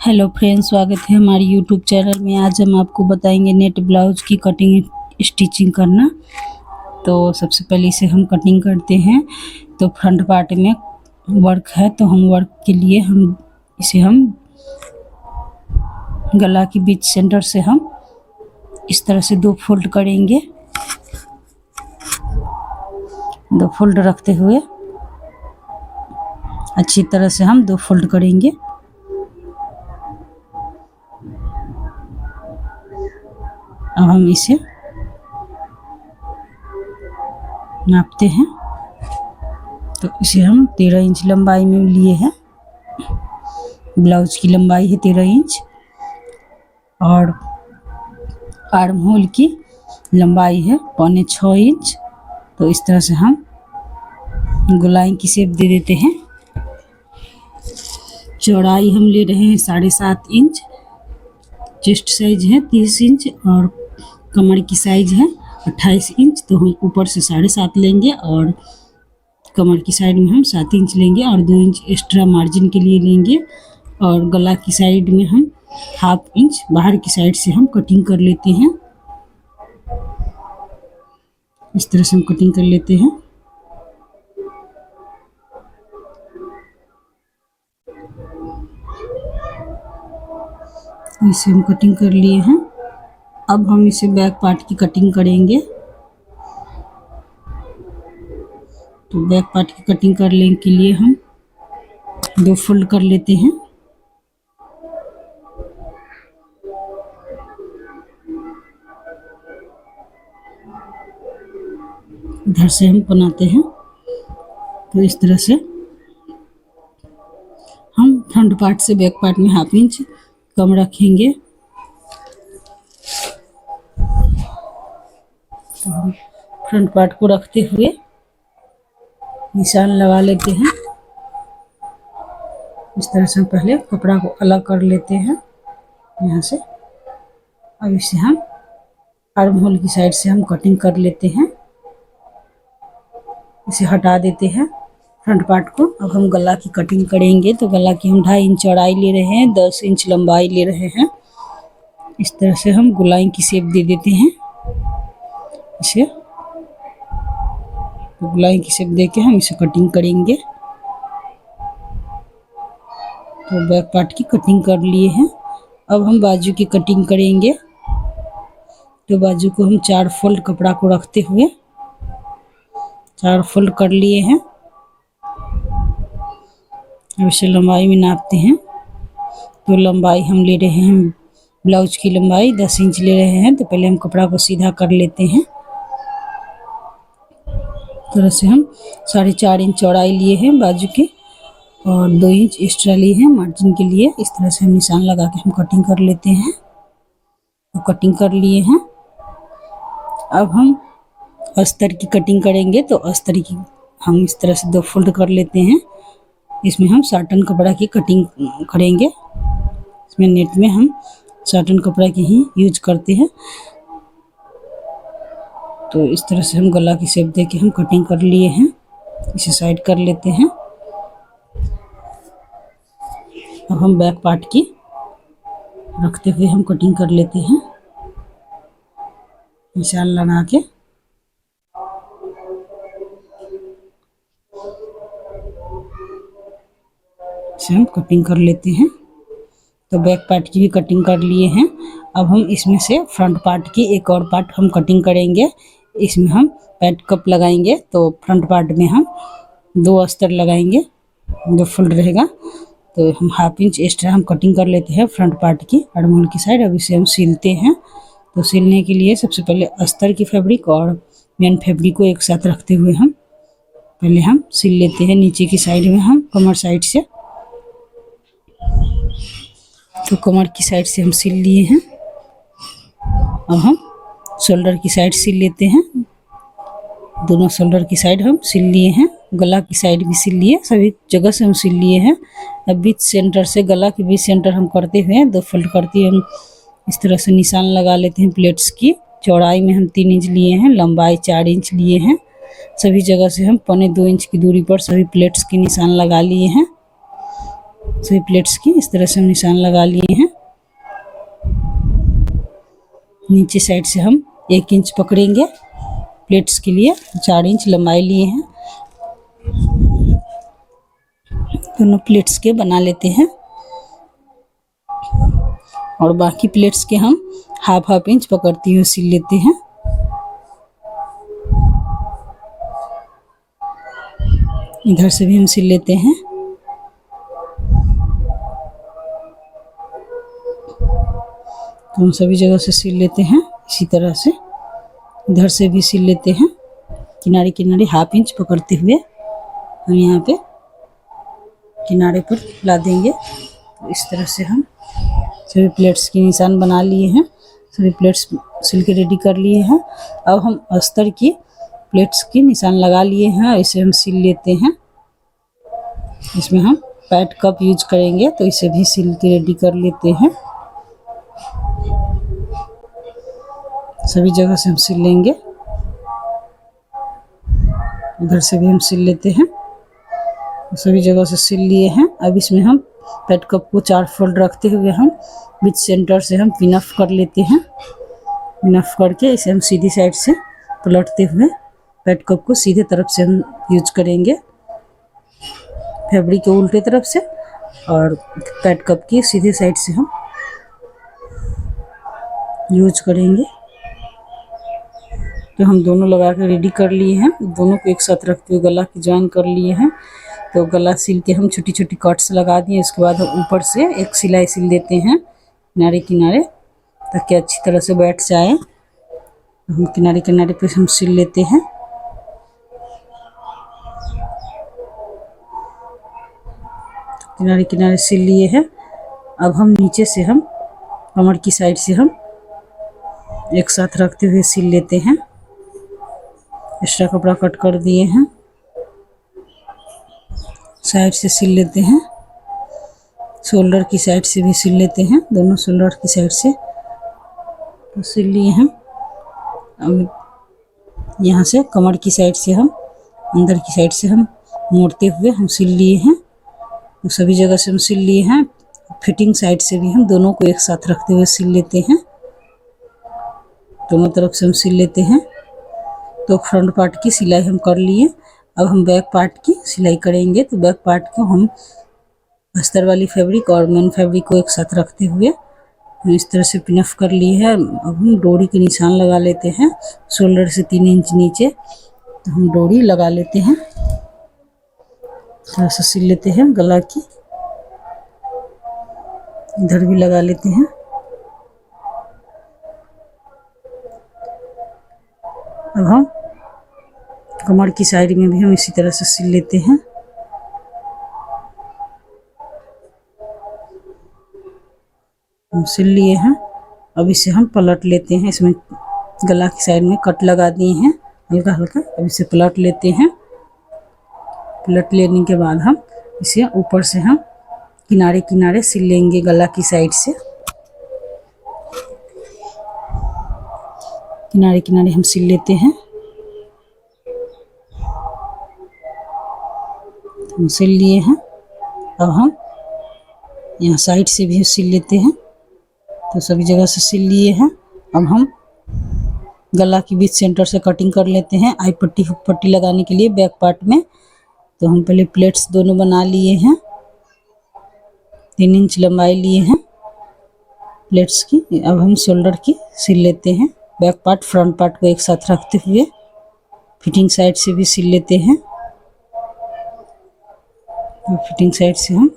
Hello friends, स्वागत है हमारे यूट्यूब चैनल में। आज हम आपको बताएंगे नेट ब्लाउज की कटिंग स्टिचिंग करना। तो सबसे पहले इसे हम कटिंग करते हैं। तो फ्रंट पार्ट में वर्क है, तो हम वर्क के लिए हम गला के बीच सेंटर से हम इस तरह से 2 फोल्ड करेंगे। 2 फोल्ड रखते हुए अच्छी तरह से हम 2 फोल्ड करेंगे। अब हम इसे नापते हैं। तो इसे हम 13 इंच लंबाई में लिए हैं। ब्लाउज की लंबाई है 13 इंच और आर्म होल की लंबाई है 6.25 इंच। तो इस तरह से हम गोलाई की शेप दे देते हैं। चौड़ाई हम ले रहे हैं 7.5 इंच। चेस्ट साइज है 30 इंच और कमर की साइज है 28 इंच। तो हम ऊपर से 7.5 लेंगे और कमर की साइड में हम 7 इंच लेंगे और 2 इंच एक्स्ट्रा मार्जिन के लिए लेंगे। और गला की साइड में हम 1/2 इंच बाहर की साइड से हम कटिंग कर लेते हैं। इस तरह से हम कटिंग कर लेते हैं। इसे हम कटिंग कर लिए हैं। अब हम इसे बैक पार्ट की कटिंग करेंगे। तो बैक पार्ट की कटिंग करने के लिए हम 2 फोल्ड कर लेते हैं। इधर से हम बनाते हैं। तो इस तरह से हम फ्रंट पार्ट से बैक पार्ट में 1/2 इंच कम रखेंगे। तो हम फ्रंट पार्ट को रखते हुए निशान लगा लेते हैं। इस तरह से हम पहले कपड़ा को अलग कर लेते हैं यहाँ से। अब इसे हम आर्म होल की साइड से हम कटिंग कर लेते हैं। इसे हटा देते हैं फ्रंट पार्ट को। अब हम गला की कटिंग करेंगे। तो गला की हम 2.5 इंच चौड़ाई ले रहे हैं, 10 इंच लंबाई ले रहे हैं। इस तरह से हम गोलाई की शेप दे देते हैं। इसे गोलाई की शेप देके हम इसे कटिंग करेंगे। तो बैक पार्ट की कटिंग कर लिए हैं। अब हम बाजू की कटिंग करेंगे। तो बाजू को हम 4 फोल्ड कपड़ा को रखते हुए 4 फोल्ड कर लिए हैं। अब इसे लंबाई में नापते हैं। तो लंबाई हम ले रहे हैं, ब्लाउज की लंबाई 10 इंच ले रहे हैं। तो पहले हम कपड़ा को सीधा कर लेते हैं। तरह से हम 4.5 इंच चौड़ाई लिए हैं बाजू की और 2 इंच एक्स्ट्रा लिए हैं मार्जिन के लिए। इस तरह से हम निशान लगा के हम कटिंग कर लेते हैं। तो कटिंग कर लिए हैं। अब हम अस्तर की कटिंग करेंगे। तो अस्तर की हम इस तरह से 2 फोल्ड कर लेते हैं। इसमें हम साटन कपड़ा की कटिंग करेंगे। इसमें नेट में हम साटन कपड़ा की ही यूज करते हैं। तो इस तरह से हम गला की शेप देके हम कटिंग कर लिए हैं। इसे साइड कर लेते हैं। अब हम बैक पार्ट की रखते हुए हम कटिंग कर लेते हैं निशान लगा के। इसे हम कटिंग कर लेते हैं। तो बैक पार्ट की भी कटिंग कर लिए हैं। अब हम इसमें से फ्रंट पार्ट की एक और पार्ट हम कटिंग करेंगे। इसमें हम पैड कप लगाएंगे। तो फ्रंट पार्ट में हम 2 अस्तर लगाएंगे, 2 फोल्ड रहेगा। तो हम 1/2 इंच एक्स्ट्रा हम कटिंग कर लेते हैं फ्रंट पार्ट की आर्म होल की साइड। अब इसे हम सिलते हैं। तो सिलने के लिए सबसे पहले अस्तर की फैब्रिक और मेन फैब्रिक को एक साथ रखते हुए हम पहले हम सिल लेते हैं। नीचे की साइड में हम कमर साइड से, तो कमर की साइड से हम सिल लिए हैं। अब हम शोल्डर की साइड सिल लेते हैं। दोनों शोल्डर की साइड हम सिल लिए हैं। गला की साइड भी सिल लिए, सभी जगह से हम सिल लिए हैं। अब बीच सेंटर से गला के बीच सेंटर हम करते हुए 2 फोल्ड करते हम इस तरह से निशान लगा लेते हैं। प्लेट्स की चौड़ाई में हम 3 इंच लिए हैं, लंबाई 4 इंच लिए हैं। सभी जगह से हम 1.25 इंच की दूरी पर सभी प्लेट्स के निशान लगा लिए हैं। सभी प्लेट्स की इस तरह से हम निशान लगा लिए हैं। नीचे साइड से हम 1 इंच पकड़ेंगे। प्लेट्स के लिए 4 इंच लंबाई लिए हैं। दोनों प्लेट्स के बना लेते हैं और बाकी प्लेट्स के हम हाफ इंच पकड़ते हुए सिल लेते हैं। इधर से भी हम सिल लेते हैं। तो हम सभी जगह से सिल लेते हैं। इसी तरह से इधर से भी सिल लेते हैं। किनारे किनारे हाफ इंच पकड़ते हुए हम यहाँ पे किनारे पर ला देंगे। तो इस तरह से हम सभी प्लेट्स के निशान बना लिए हैं। सभी प्लेट्स सिल के रेडी कर लिए हैं। अब हम अस्तर की प्लेट्स की निशान लगा लिए हैं। इसे हम सिल लेते हैं। इसमें हम पैड कप यूज करेंगे, तो इसे भी सिल के रेडी कर लेते हैं। सभी जगह से हम सिल लेंगे। इधर से भी हम सिल लेते हैं। सभी जगह से सिल लिए हैं। अब इसमें हम पैड कप को 4 फोल्ड रखते हुए हम बीच सेंटर से हम पिन अप कर लेते हैं। पिन अप करके इसे हम सीधी साइड से पलटते हुए पैड कप को सीधे तरफ से हम यूज करेंगे, फैब्रिक के उल्टे तरफ से, और पैड कप की सीधे साइड से हम यूज करेंगे। तो हम दोनों लगा के रेडी कर लिए हैं। दोनों को एक साथ रखते हुए गला की ज्वाइन कर लिए हैं। तो गला सिल के हम छोटी छोटी कट्स लगा दिए। उसके बाद हम ऊपर से एक सिलाई सिल देते हैं किनारे किनारे, ताकि अच्छी तरह से बैठ जाए। हम किनारे किनारे पे हम सिल लेते हैं। किनारे किनारे सिल लिए हैं। अब हम नीचे से हम कमर की साइड से हम एक साथ रखते हुए सिल लेते हैं। एक्स्ट्रा कपड़ा कट कर दिए हैं। साइड से सिल लेते हैं। शोल्डर की साइड से भी सिल लेते हैं। दोनों शोल्डर की साइड से तो सिल लिए हैं। अब यहाँ से कमर की साइड से हम अंदर की साइड से हम मोड़ते हुए हम सिल लिए हैं। तो सभी जगह से हम सिल लिए हैं। फिटिंग साइड से भी हम दोनों को एक साथ रखते हुए सिल लेते हैं। दोनों तरफ से हम सिल लेते हैं। तो फ्रंट पार्ट की सिलाई हम कर लिए। अब हम बैक पार्ट की सिलाई करेंगे। तो बैक पार्ट को हम अस्तर वाली फैब्रिक और मेन फैब्रिक को एक साथ रखते हुए हम इस तरह से पिनअप कर लिए है। अब हम डोरी के निशान लगा लेते हैं। शोल्डर से 3 इंच नीचे तो हम डोरी लगा लेते हैं। थोड़ा सा सिल लेते हैं गला की, इधर भी लगा लेते हैं। अब हम कमर की साइड में भी हम इसी तरह से सिल लेते हैं। हम सिल लिए हैं। अब इसे हम पलट लेते हैं। इसमें गला की साइड में कट लगा दिए हैं हल्का हल्का। अब इसे पलट लेते हैं। पलट लेने के बाद हम इसे ऊपर से हम किनारे किनारे सिल लेंगे गला की साइड से। किनारे किनारे हम सिल लेते हैं। हम सिल लिए हैं। अब हम यहाँ साइड से भी सिल लेते हैं। तो सभी जगह से सिल लिए हैं। अब हम गला की बीच सेंटर से कटिंग कर लेते हैं आई पट्टी हुक पट्टी लगाने के लिए बैक पार्ट में। तो हम पहले प्लेट्स दोनों बना लिए हैं। 3 इंच लंबाई लिए हैं प्लेट्स की। अब हम शोल्डर की सिल लेते हैं। बैक पार्ट फ्रंट पार्ट को एक साथ रखते हुए फिटिंग साइड से भी सिल लेते हैं। तो फिटिंग साइड से हम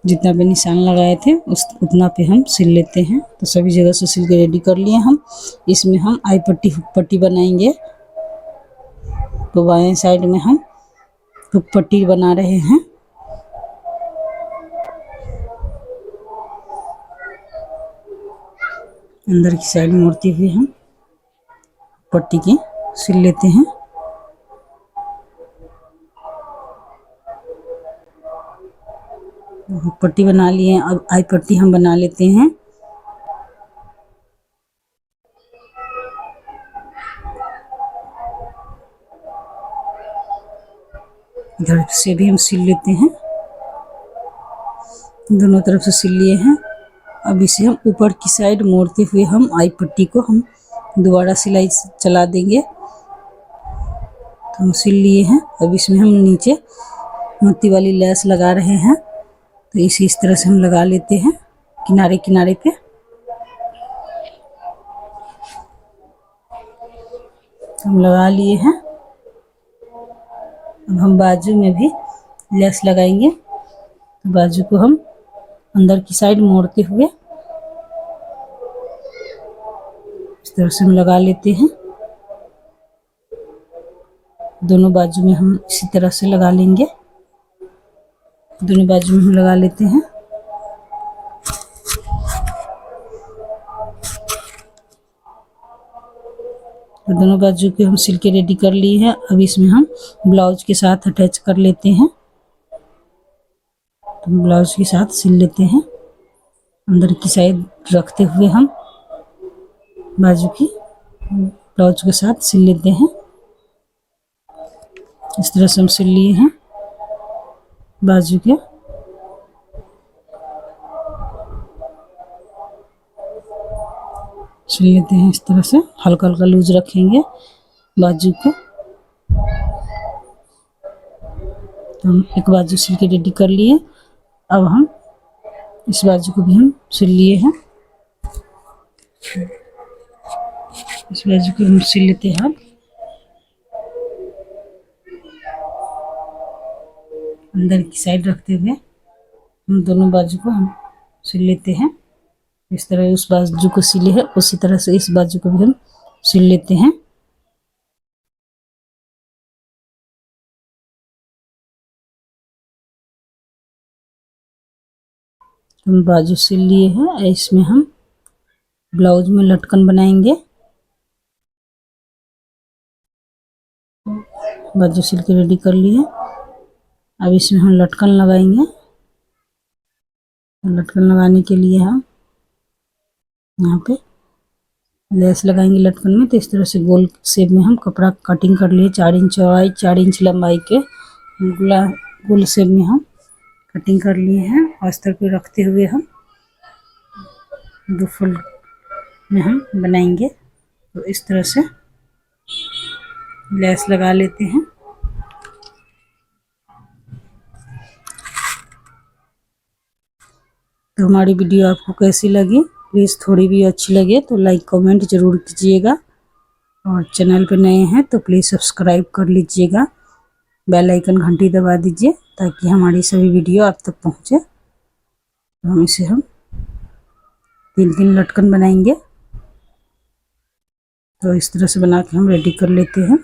जितना भी निशान लगाए थे उतना पे हम सिल लेते हैं। तो सभी जगह से सिल के रेडी कर लिए हम। इसमें हम आई पट्टी हुक पट्टी बनाएंगे। तो बाएं साइड में हम हुक पट्टी बना रहे हैं। अंदर की साइड मोड़ते हुए हम पट्टी की सिल लेते हैं। पट्टी बना लिए। अब आई पट्टी हम बना लेते हैं। इधर से भी हम सिल लेते हैं। दोनों तरफ से सिल लिए हैं। अब इसे हम ऊपर की साइड मोड़ते हुए हम आई पट्टी को हम दोबारा सिलाई चला देंगे। तो हम सिल लिए हैं। अब इसमें हम नीचे मोती वाली लेस लगा रहे हैं। तो इस तरह से हम लगा लेते हैं किनारे किनारे पे। हम लगा लिए हैं। अब हम बाजू में भी लेस लगाएंगे। तो बाजू को हम अंदर की साइड मोड़ते हुए इस तरह से हम लगा लेते हैं। दोनों बाजू में हम इसी तरह से लगा लेंगे। दोनों बाजू में हम लगा लेते हैं। तो दोनों बाजू के हम सिल के रेडी कर लिए हैं। अब इसमें हम ब्लाउज के साथ अटैच कर लेते हैं। तो ब्लाउज के साथ सिल लेते हैं। अंदर की साइड रखते हुए हम बाजू की ब्लाउज के साथ सिल लेते हैं। इस तरह से हम सिल लिए हैं बाजू के। सिल लेते हैं इस तरह से, हल्का हल्का लूज रखेंगे बाजू को। तो हम एक बाजू सिल के रेडी कर लिए। अब हम इस बाजू को भी हम सिल लिए हैं। इस बाजू को हम सिल लेते हैं। अंदर की साइड रखते हुए हम दोनों बाजू को हम सिल लेते हैं। इस तरह उस बाजू को सिले है उसी तरह से इस बाजू को भी हम सिल लेते हैं। हम बाजू सिल लिए हैं। इसमें हम ब्लाउज में लटकन बनाएंगे। बाजू सिल के रेडी कर लिए। अब इसमें हम लटकन लगाएंगे। लटकन लगाने के लिए हम यहाँ पे लेस लगाएंगे लटकन में। तो इस तरह से गोल शेप में हम कपड़ा कटिंग कर लिए। 4 इंच चौड़ाई 4 इंच लंबाई के गोल शेप में हम कटिंग कर लिए हैं। अस्तर पे रखते हुए हम 2 फुल में हम बनाएंगे। तो इस तरह से लेस लगा लेते हैं। तो हमारी वीडियो आपको कैसी लगी? प्लीज़ थोड़ी भी अच्छी लगे तो लाइक कमेंट ज़रूर कीजिएगा। और चैनल पर नए हैं तो प्लीज़ सब्सक्राइब कर लीजिएगा। बेल आइकन घंटी दबा दीजिए ताकि हमारी सभी वीडियो आप तक पहुँचे। हम इसे हम 3-3 लटकन बनाएंगे। तो इस तरह से बना के हम रेडी कर लेते हैं।